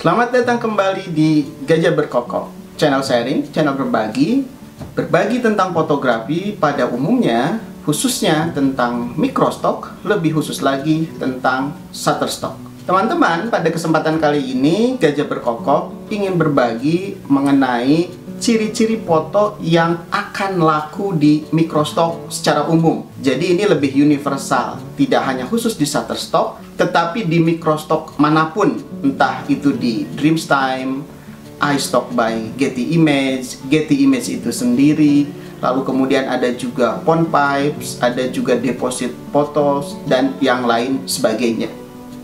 Selamat datang kembali di Gajah Berkokok, channel sharing, channel berbagi tentang fotografi pada umumnya, khususnya tentang microstock, lebih khusus lagi tentang shutterstock. Teman-teman, pada kesempatan kali ini Gajah Berkokok ingin berbagi mengenai ciri-ciri foto yang akan laku di microstock secara umum. Jadi ini lebih universal, tidak hanya khusus di shutterstock, tetapi di microstock manapun, entah itu di Dreamstime, iStock by Getty Images itu sendiri, lalu kemudian ada juga PhonePipes, ada juga Deposit Photos, dan yang lain sebagainya.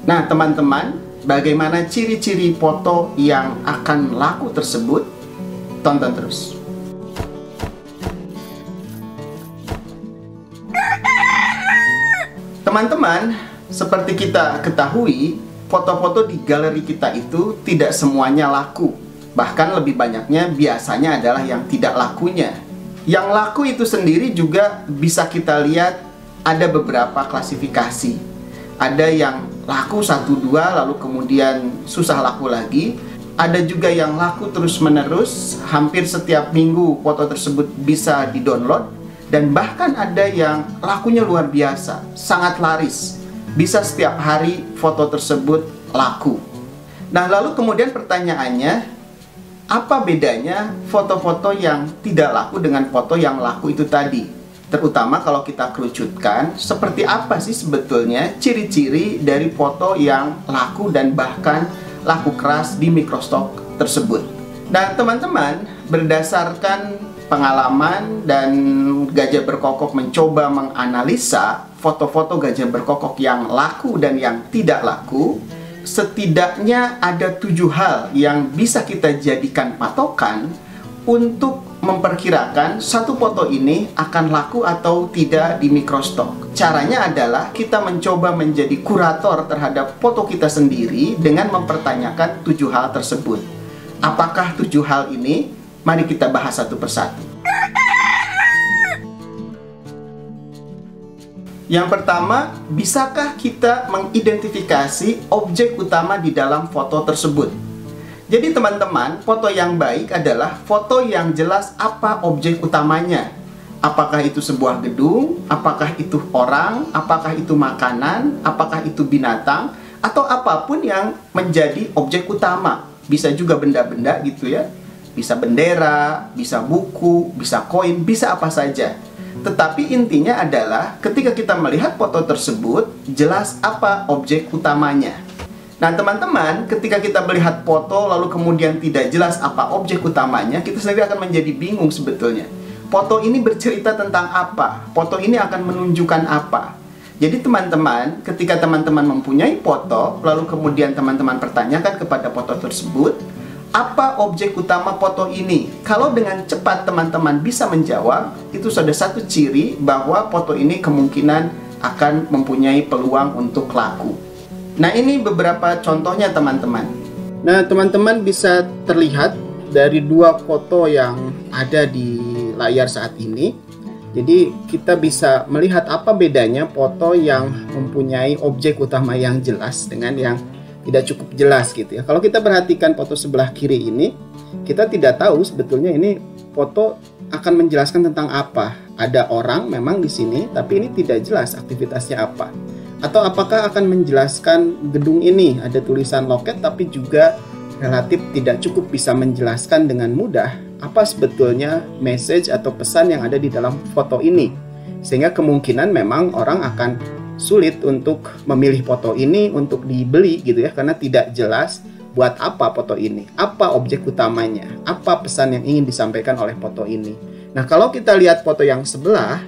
Nah teman-teman, bagaimana ciri-ciri foto yang akan laku tersebut? Tonton terus. Teman-teman, seperti kita ketahui, foto-foto di galeri kita itu tidak semuanya laku. Bahkan lebih banyaknya biasanya adalah yang tidak lakunya. Yang laku itu sendiri juga bisa kita lihat ada beberapa klasifikasi. Ada yang laku 1-2 lalu kemudian susah laku lagi. Ada juga yang laku terus-menerus, hampir setiap minggu foto tersebut bisa di-download. Dan bahkan ada yang lakunya luar biasa, sangat laris. Bisa setiap hari foto tersebut laku. Nah, lalu kemudian pertanyaannya, apa bedanya foto-foto yang tidak laku dengan foto yang laku itu tadi? Terutama kalau kita kerucutkan, seperti apa sih sebetulnya ciri-ciri dari foto yang laku dan bahkan laku keras di microstock tersebut. Nah teman-teman, berdasarkan pengalaman dan Gajah Berkokok mencoba menganalisa foto-foto Gajah Berkokok yang laku dan yang tidak laku, setidaknya ada 7 hal yang bisa kita jadikan patokan untuk memperkirakan satu foto ini akan laku atau tidak di microstock. Caranya adalah kita mencoba menjadi kurator terhadap foto kita sendiri dengan mempertanyakan 7 hal tersebut. Apakah 7 hal ini? Mari kita bahas satu persatu. Yang pertama, bisakah kita mengidentifikasi objek utama di dalam foto tersebut? Jadi teman-teman, foto yang baik adalah foto yang jelas apa objek utamanya. Apakah itu sebuah gedung, apakah itu orang, apakah itu makanan, apakah itu binatang, atau apapun yang menjadi objek utama. Bisa juga benda-benda gitu ya. Bisa bendera, bisa buku, bisa koin, bisa apa saja. Tetapi intinya adalah ketika kita melihat foto tersebut, jelas apa objek utamanya. Nah teman-teman, ketika kita melihat foto lalu kemudian tidak jelas apa objek utamanya, kita sendiri akan menjadi bingung sebetulnya. Foto ini bercerita tentang apa? Foto ini akan menunjukkan apa? Jadi teman-teman, ketika teman-teman mempunyai foto, lalu kemudian teman-teman pertanyakan kepada foto tersebut, apa objek utama foto ini? Kalau dengan cepat teman-teman bisa menjawab, itu sudah satu ciri bahwa foto ini kemungkinan akan mempunyai peluang untuk laku. Nah ini beberapa contohnya teman-teman. Nah teman-teman bisa terlihat dari 2 foto yang ada di layar saat ini. Jadi kita bisa melihat apa bedanya foto yang mempunyai objek utama yang jelas dengan yang tidak cukup jelas gitu ya. Kalau kita perhatikan foto sebelah kiri ini, kita tidak tahu sebetulnya ini foto akan menjelaskan tentang apa. Ada orang memang di sini, tapi ini tidak jelas aktivitasnya apa. Atau apakah akan menjelaskan gedung ini, ada tulisan loket tapi juga relatif tidak cukup bisa menjelaskan dengan mudah apa sebetulnya message atau pesan yang ada di dalam foto ini. Sehingga kemungkinan memang orang akan sulit untuk memilih foto ini untuk dibeli gitu ya, karena tidak jelas buat apa foto ini, apa objek utamanya, apa pesan yang ingin disampaikan oleh foto ini. Nah kalau kita lihat foto yang sebelah,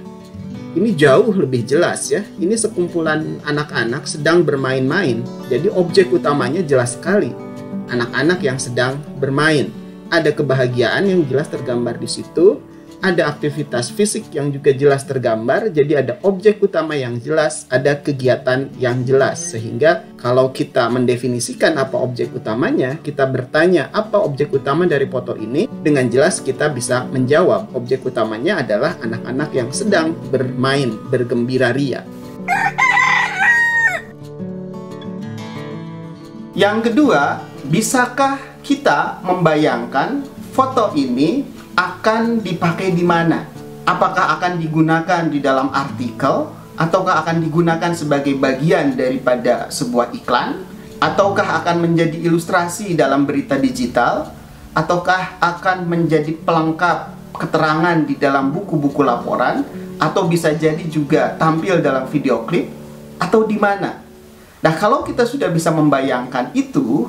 ini jauh lebih jelas ya. Ini sekumpulan anak-anak sedang bermain-main. Jadi objek utamanya jelas sekali. Anak-anak yang sedang bermain. Ada kebahagiaan yang jelas tergambar di situ. Ada aktivitas fisik yang juga jelas tergambar. Jadi ada objek utama yang jelas, ada kegiatan yang jelas. Sehingga kalau kita mendefinisikan apa objek utamanya, kita bertanya apa objek utama dari foto ini, dengan jelas kita bisa menjawab. Objek utamanya adalah anak-anak yang sedang bermain, bergembira ria. Yang kedua, Bisakah kita membayangkan foto ini akan dipakai di mana? Apakah akan digunakan di dalam artikel? Ataukah akan digunakan sebagai bagian daripada sebuah iklan? Ataukah akan menjadi ilustrasi dalam berita digital? Ataukah akan menjadi pelengkap keterangan di dalam buku-buku laporan? Atau bisa jadi juga tampil dalam video klip? Atau di mana? Nah, kalau kita sudah bisa membayangkan itu,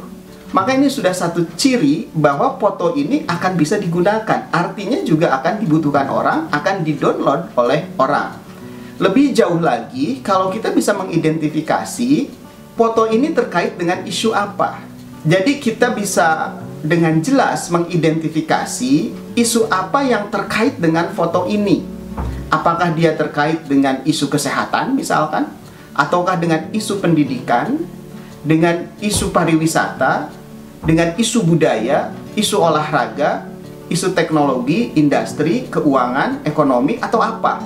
maka ini sudah satu ciri bahwa foto ini akan bisa digunakan. Artinya juga akan dibutuhkan orang, akan di-download oleh orang. Lebih jauh lagi, kalau kita bisa mengidentifikasi foto ini terkait dengan isu apa. Jadi kita bisa dengan jelas mengidentifikasi isu apa yang terkait dengan foto ini. Apakah dia terkait dengan isu kesehatan misalkan, ataukah dengan isu pendidikan, dengan isu pariwisata, dengan isu budaya, isu olahraga, isu teknologi, industri, keuangan, ekonomi, atau apa.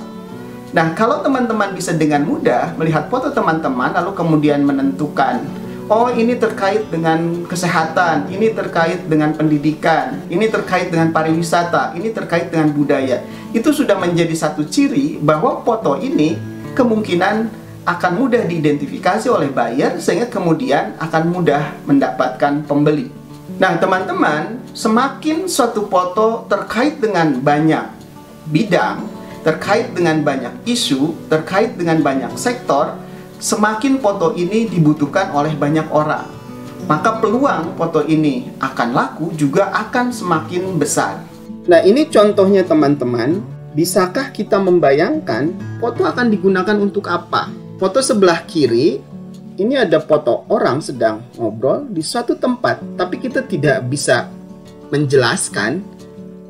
Nah, kalau teman-teman bisa dengan mudah melihat foto teman-teman, lalu kemudian menentukan, oh ini terkait dengan kesehatan, ini terkait dengan pendidikan, ini terkait dengan pariwisata, ini terkait dengan budaya. Itu sudah menjadi satu ciri bahwa foto ini kemungkinan akan mudah diidentifikasi oleh buyer, sehingga kemudian akan mudah mendapatkan pembeli. Nah, teman-teman, semakin suatu foto terkait dengan banyak bidang, terkait dengan banyak isu, terkait dengan banyak sektor, semakin foto ini dibutuhkan oleh banyak orang. Maka peluang foto ini akan laku juga akan semakin besar. Nah, ini contohnya teman-teman. Bisakah kita membayangkan foto akan digunakan untuk apa? Foto sebelah kiri, ini ada foto orang sedang ngobrol di suatu tempat, tapi kita tidak bisa menjelaskan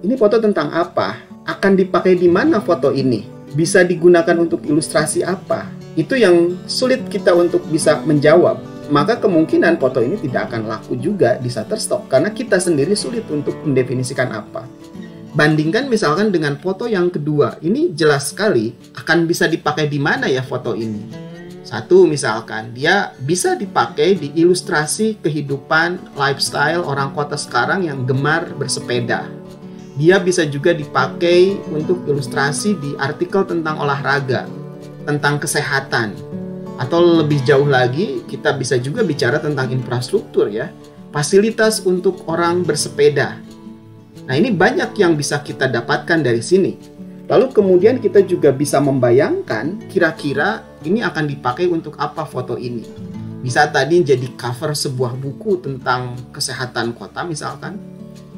ini foto tentang apa, akan dipakai di mana foto ini, bisa digunakan untuk ilustrasi apa. Itu yang sulit kita untuk bisa menjawab. Maka kemungkinan foto ini tidak akan laku juga di Shutterstock, karena kita sendiri sulit untuk mendefinisikan apa. Bandingkan misalkan dengan foto yang kedua, ini jelas sekali akan bisa dipakai di mana ya foto ini. Satu, misalkan dia bisa dipakai di ilustrasi kehidupan lifestyle orang kota sekarang yang gemar bersepeda. Dia bisa juga dipakai untuk ilustrasi di artikel tentang olahraga, tentang kesehatan. Atau lebih jauh lagi, kita bisa juga bicara tentang infrastruktur ya, fasilitas untuk orang bersepeda. Nah, ini banyak yang bisa kita dapatkan dari sini. Lalu kemudian kita juga bisa membayangkan kira-kira ini akan dipakai untuk apa foto ini. Bisa tadi jadi cover sebuah buku tentang kesehatan kota misalkan.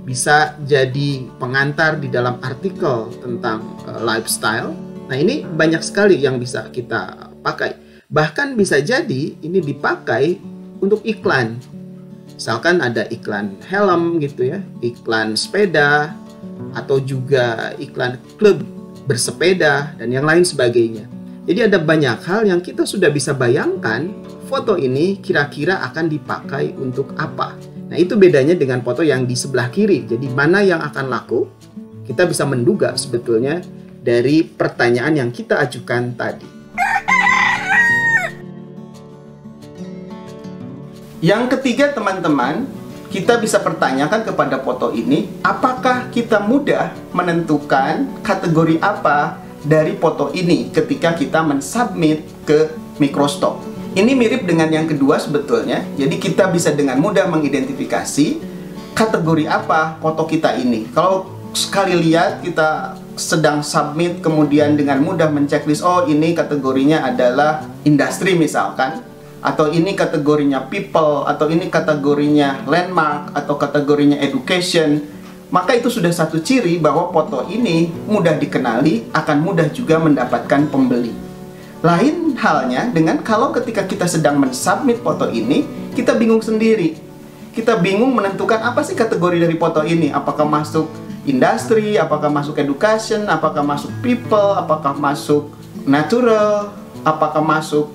Bisa jadi pengantar di dalam artikel tentang lifestyle. Nah, ini banyak sekali yang bisa kita pakai. Bahkan bisa jadi ini dipakai untuk iklan. Misalkan ada iklan helm gitu ya, iklan sepeda, atau juga iklan klub bersepeda, dan yang lain sebagainya. Jadi ada banyak hal yang kita sudah bisa bayangkan foto ini kira-kira akan dipakai untuk apa. Nah, itu bedanya dengan foto yang di sebelah kiri. Jadi mana yang akan laku, kita bisa menduga sebetulnya dari pertanyaan yang kita ajukan tadi. Yang ketiga teman-teman, kita bisa pertanyakan kepada foto ini, apakah kita mudah menentukan kategori apa dari foto ini ketika kita mensubmit ke Microstock. Ini mirip dengan yang kedua sebetulnya, jadi kita bisa dengan mudah mengidentifikasi kategori apa foto kita ini. Kalau sekali lihat kita sedang submit, kemudian dengan mudah menceklis, oh ini kategorinya adalah industri misalkan, atau ini kategorinya people, atau ini kategorinya landmark, atau kategorinya education, maka itu sudah satu ciri bahwa foto ini mudah dikenali, akan mudah juga mendapatkan pembeli. Lain halnya dengan kalau ketika kita sedang mensubmit foto ini, kita bingung sendiri. Kita bingung menentukan apa sih kategori dari foto ini, apakah masuk industri, apakah masuk education, apakah masuk people, apakah masuk natural, apakah masuk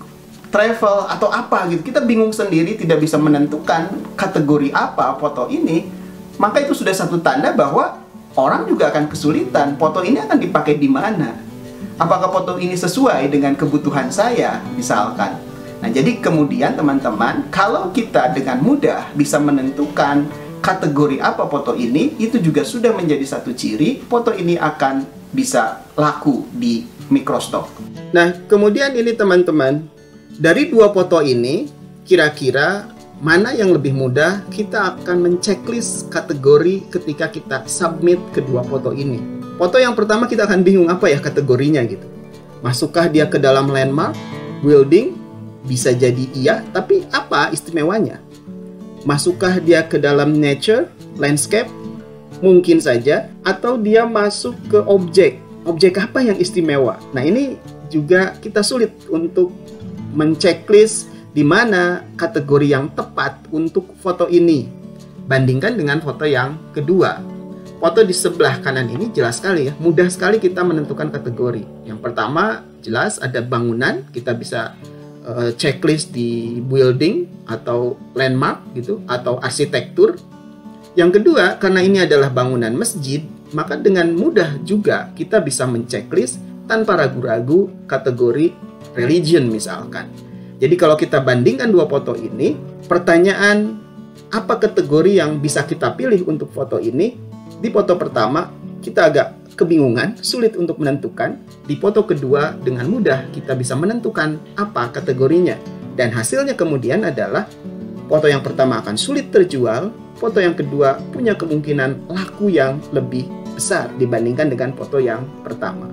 travel atau apa gitu. Kita bingung sendiri, tidak bisa menentukan kategori apa foto ini. Maka itu sudah satu tanda bahwa orang juga akan kesulitan, foto ini akan dipakai di mana. Apakah foto ini sesuai dengan kebutuhan saya misalkan. Nah, jadi kemudian teman-teman, kalau kita dengan mudah bisa menentukan kategori apa foto ini, itu juga sudah menjadi satu ciri foto ini akan bisa laku di microstock. Nah, kemudian ini teman-teman, dari dua foto ini, kira-kira mana yang lebih mudah? Kita akan menceklis kategori ketika kita submit kedua foto ini. Foto yang pertama kita akan bingung apa ya kategorinya gitu. Masukkah dia ke dalam landmark, building? Bisa jadi iya, tapi apa istimewanya? Masukkah dia ke dalam nature, landscape? Mungkin saja. Atau dia masuk ke objek. Objek apa yang istimewa? Nah, ini juga kita sulit untuk menceklis di mana kategori yang tepat untuk foto ini. Bandingkan dengan foto yang kedua. Foto di sebelah kanan ini jelas sekali ya. Mudah sekali kita menentukan kategori. Yang pertama, jelas ada bangunan. Kita bisa checklist di building atau landmark gitu, atau arsitektur. Yang kedua, karena ini adalah bangunan masjid, maka dengan mudah juga kita bisa menceklis tanpa ragu-ragu kategori religion misalkan. Jadi kalau kita bandingkan dua foto ini, pertanyaan apa kategori yang bisa kita pilih untuk foto ini? Di foto pertama kita agak kebingungan, sulit untuk menentukan. Di foto kedua dengan mudah kita bisa menentukan apa kategorinya. Dan hasilnya kemudian adalah foto yang pertama akan sulit terjual, foto yang kedua punya kemungkinan laku yang lebih besar dibandingkan dengan foto yang pertama.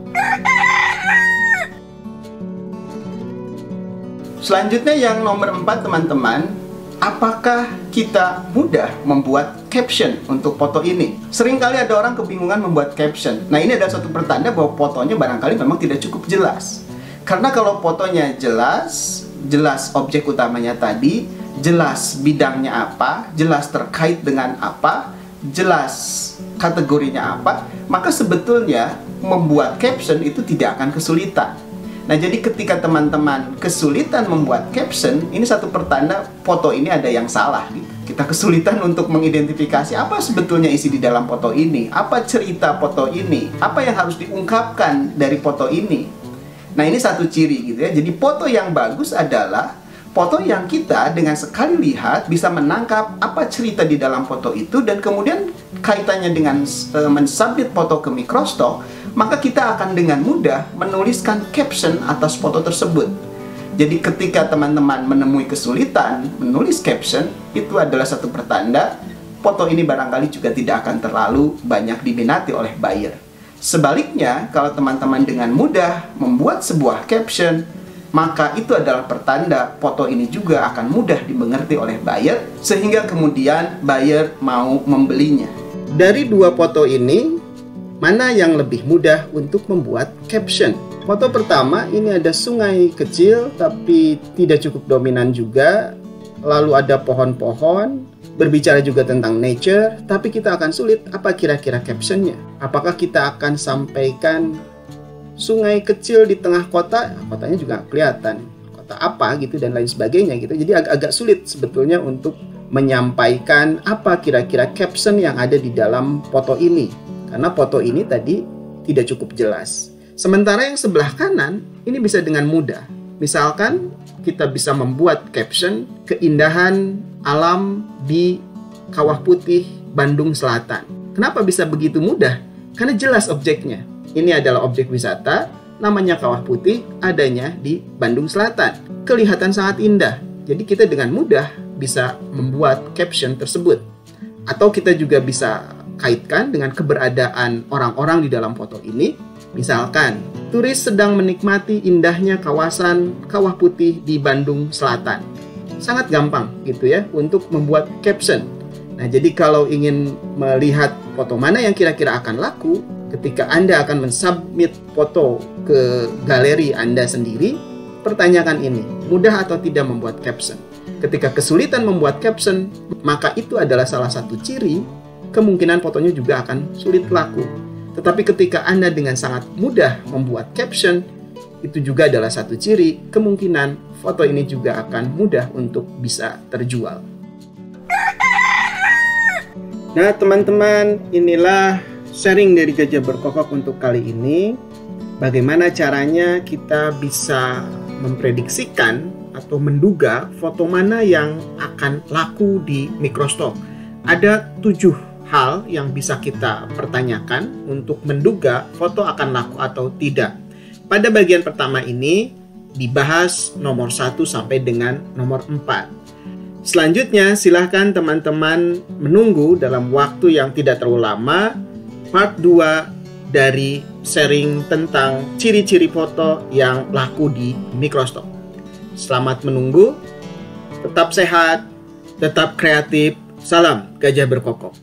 Selanjutnya yang nomor 4 teman-teman, apakah kita mudah membuat caption untuk foto ini? Seringkali ada orang kebingungan membuat caption. Nah, ini adalah suatu pertanda bahwa fotonya barangkali memang tidak cukup jelas. Karena kalau fotonya jelas objek utamanya tadi, jelas bidangnya apa, jelas terkait dengan apa, jelas kategorinya apa, maka sebetulnya membuat caption itu tidak akan kesulitan. Nah, jadi ketika teman-teman kesulitan membuat caption, ini satu pertanda foto ini ada yang salah. Kita kesulitan untuk mengidentifikasi apa sebetulnya isi di dalam foto ini, apa cerita foto ini, apa yang harus diungkapkan dari foto ini. Nah, ini satu ciri gitu ya. Jadi foto yang bagus adalah foto yang kita dengan sekali lihat bisa menangkap apa cerita di dalam foto itu, dan kemudian kaitannya dengan mensubmit foto ke microstock, maka kita akan dengan mudah menuliskan caption atas foto tersebut. Jadi ketika teman-teman menemui kesulitan menulis caption, itu adalah satu pertanda foto ini barangkali juga tidak akan terlalu banyak diminati oleh buyer. Sebaliknya, kalau teman-teman dengan mudah membuat sebuah caption, maka itu adalah pertanda foto ini juga akan mudah dimengerti oleh buyer, sehingga kemudian buyer mau membelinya. Dari dua foto ini, mana yang lebih mudah untuk membuat caption? Foto pertama ini ada sungai kecil tapi tidak cukup dominan juga. Lalu ada pohon-pohon, berbicara juga tentang nature, tapi kita akan sulit apa kira-kira captionnya. Apakah kita akan sampaikan sungai kecil di tengah kota? Kotanya juga kelihatan. Kota apa gitu dan lain sebagainya gitu. Jadi agak sulit sebetulnya untuk menyampaikan apa kira-kira caption yang ada di dalam foto ini. Karena foto ini tadi tidak cukup jelas. Sementara yang sebelah kanan, ini bisa dengan mudah. Misalkan kita bisa membuat caption keindahan alam di Kawah Putih, Bandung Selatan. Kenapa bisa begitu mudah? Karena jelas objeknya. Ini adalah objek wisata, namanya Kawah Putih, adanya di Bandung Selatan. Kelihatan sangat indah. Jadi kita dengan mudah bisa membuat caption tersebut. Atau kita juga bisa kaitkan dengan keberadaan orang-orang di dalam foto ini. Misalkan, turis sedang menikmati indahnya kawasan Kawah Putih di Bandung Selatan. Sangat gampang gitu ya untuk membuat caption. Nah, jadi kalau ingin melihat foto mana yang kira-kira akan laku, ketika Anda akan mensubmit foto ke galeri Anda sendiri, pertanyakan ini, mudah atau tidak membuat caption? Ketika kesulitan membuat caption, maka itu adalah salah satu ciri kemungkinan fotonya juga akan sulit laku. Tetapi ketika Anda dengan sangat mudah membuat caption, itu juga adalah satu ciri kemungkinan foto ini juga akan mudah untuk bisa terjual. Nah teman-teman, inilah sharing dari Gajah Berkokok untuk kali ini. Bagaimana caranya kita bisa memprediksikan atau menduga foto mana yang akan laku di microstock. Ada 7 hal yang bisa kita pertanyakan untuk menduga foto akan laku atau tidak. Pada bagian pertama ini dibahas nomor 1 sampai dengan nomor 4. Selanjutnya silahkan teman-teman menunggu dalam waktu yang tidak terlalu lama part 2 dari sharing tentang ciri-ciri foto yang laku di microstock. Selamat menunggu, tetap sehat, tetap kreatif, salam gajah berkokok.